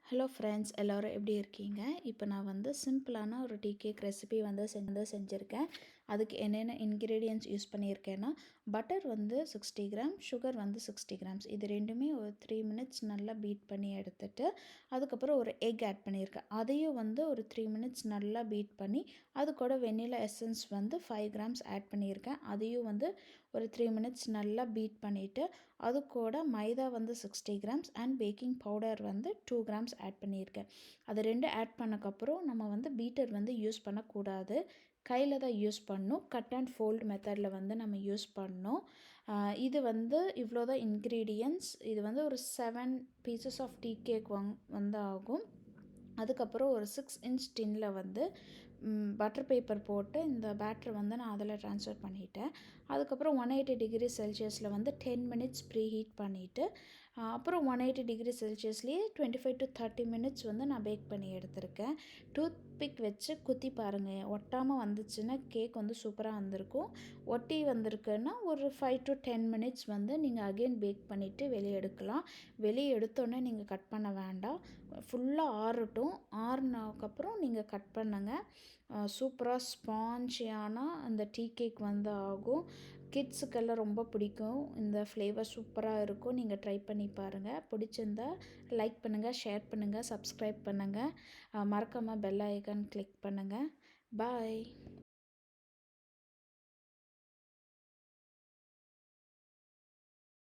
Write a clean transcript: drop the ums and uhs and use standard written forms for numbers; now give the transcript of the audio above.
Hello friends, எல்லோரும் எப்படி இருக்கீங்க? இப்போ நான் வந்து சிம்பிளான ஒரு டீ கேக் ரெசிபி வந்து செஞ்சுருக்கேன். அதுக்கு என்னென்ன இன்க்ரீடியன்ட்ஸ் யூஸ் பண்ணியிருக்கேன்னா, பட்டர் வந்து 60 கிராம், சுகர் வந்து 60 கிராம்ஸ். இது ரெண்டுமே ஒரு 3 மினிட்ஸ் நல்லா பீட் பண்ணி எடுத்துட்டு, அதுக்கப்புறம் ஒரு எக் ஆட் பண்ணியிருக்கேன். அதையும் வந்து ஒரு 3 மினிட்ஸ் நல்லா பீட் பண்ணி, அது கூட வெண்ணிலா எசன்ஸ் வந்து 5 கிராம்ஸ் ஆட் பண்ணியிருக்கேன். அதையும் வந்து ஒரு 3 மினிட்ஸ் நல்லா பீட் பண்ணிவிட்டு, அது கூட மைதா வந்து 60 கிராம்ஸ் அண்ட் பேக்கிங் பவுடர் வந்து 2 கிராம்ஸ் ஆட் பண்ணியிருக்கேன். அது 2 ஆட் பண்ணக்கப்புறம் நம்ம வந்து பீட்டர் வந்து யூஸ் பண்ணக்கூடாது. கையில் தான் யூஸ் பண்ணணும். கட் அண்ட் ஃபோல்ட் மெத்தடில் வந்து நம்ம யூஸ் பண்ணணும். இது வந்து இவ்வளோ தான் இன்க்ரீடியன்ட்ஸ். இது வந்து ஒரு 7 பீசஸ் ஆஃப் டீ கேக் வந்து ஆகும். அதுக்கப்புறம் ஒரு 6 இன்ச் டின்னில் வந்து பட்டர் பேப்பர் போட்டு இந்த பேட்டரை வந்து நான் அதில் ட்ரான்ஸ்ஃபர் பண்ணிட்டேன். அதுக்கப்புறம் 180 டிகிரி செல்சியஸில் வந்து 10 மினிட்ஸ் ப்ரீ ஹீட் பண்ணிவிட்டு, அப்புறம் 180 டிகிரி செல்சியஸ்லேயே 25 to 30 மினிட்ஸ் வந்து நான் பேக் பண்ணி எடுத்திருக்கேன். டூத் பிக் வச்சு குத்தி பாருங்கள். ஒட்டாமல் வந்துச்சுன்னா கேக் வந்து சூப்பராக வந்திருக்கும். ஒட்டி வந்திருக்குன்னா ஒரு 5 to 10 மினிட்ஸ் வந்து நீங்கள் அகெயின் பேக் பண்ணிவிட்டு வெளியே எடுக்கலாம். வெளியே எடுத்தோன்னே நீங்கள் கட் பண்ண வேண்டாம். ஃபுல்லாக ஆறட்டும். ஆறுனதுக்கப்புறம் நீங்கள் கட் பண்ணுங்கள். சூப்பராக ஸ்பான்ஜியான அந்த டீ கேக் வந்து ஆகும். கிட்ஸுக்கெல்லாம் ரொம்ப பிடிக்கும். இந்த ஃப்ளேவர் சூப்பராக இருக்கும். நீங்கள் ட்ரை பண்ணி பாருங்கள். பிடிச்சிருந்தா லைக் பண்ணுங்கள், ஷேர் பண்ணுங்கள், சப்ஸ்கிரைப் பண்ணுங்கள். மறக்காமல் பெல் ஐக்கான் கிளிக் பண்ணுங்கள். பாய்.